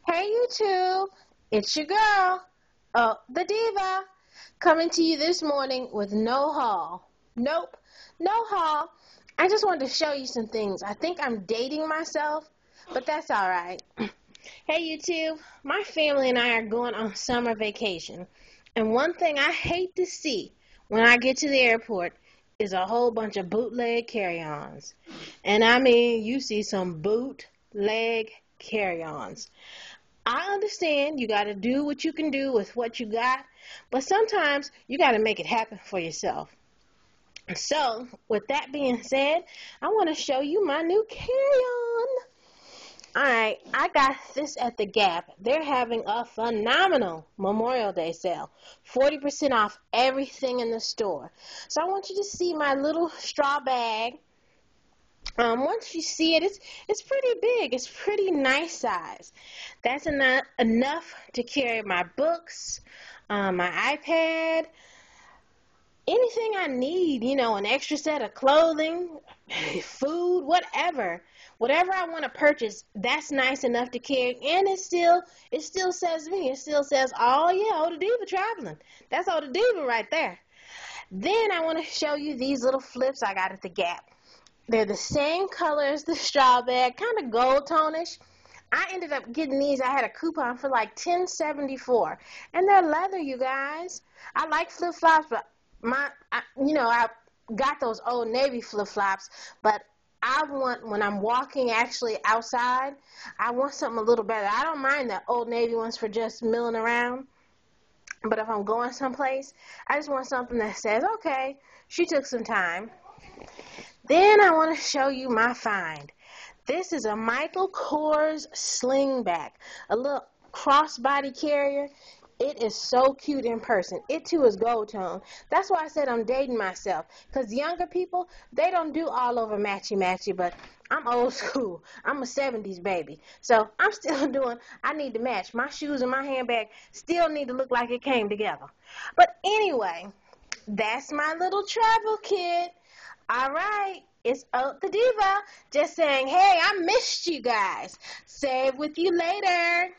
Hey YouTube, it's your girl, the Diva, coming to you this morning with no haul. Nope, no haul. I just wanted to show you some things. I think I'm dating myself, but that's alright. Hey YouTube, my family and I are going on summer vacation. And one thing I hate to see when I get to the airport is a whole bunch of bootleg carry-ons. And I mean, you see some bootleg carry-ons. I understand you got to do what you can do with what you got, but sometimes you got to make it happen for yourself. So, with that being said, I want to show you my new carry-on. Alright, I got this at the Gap. They're having a phenomenal Memorial Day sale. 40% off everything in the store. So I want you to see my little straw bag. Once you see it, it's pretty big. It's pretty nice size. That's enough to carry my books, my iPad, anything I need. An extra set of clothing, food, whatever. Whatever I want to purchase, that's nice enough to carry. And it still says me. It still says, oh yeah, Oda Diva traveling. That's Oda Diva right there. Then I want to show you these little flips I got at the Gap. They're the same color as the straw bag, kind of gold tonish. I ended up getting these. I had a coupon for like $10.74, and they're leather, you guys. I like flip flops, but I got those Old Navy flip flops, but I want, when I'm walking actually outside, I want something a little better. I don't mind the Old Navy ones for just milling around, but if I'm going someplace, I just want something that says, okay, she took some time. Then I want to show you my find. This is a Michael Kors slingback, a little crossbody carrier. It is so cute in person. It too is gold tone. That's why I said I'm dating myself, because younger people, they don't do all over matchy-matchy, but I'm old school. I'm a 70s baby. So I'm still doing, I need to match. My shoes and my handbag still need to look like it came together. But anyway, that's my little travel kit. All right, it's the Diva just saying, hey, I missed you guys. Save with you later.